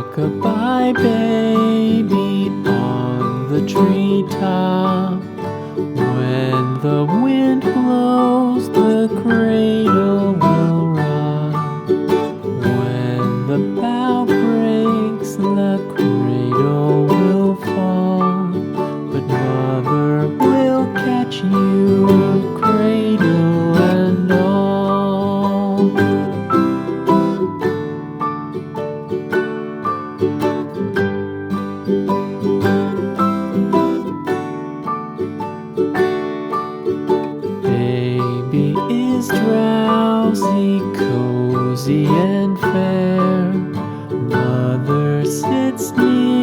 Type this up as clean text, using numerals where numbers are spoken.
Rock-a-bye baby on the treetop. When the wind blows, the cradle will rock. When the bough breaks, the cradle will fall. But mother will catch you, cradle and all. Baby is drowsy, cozy and fair. Mother sits near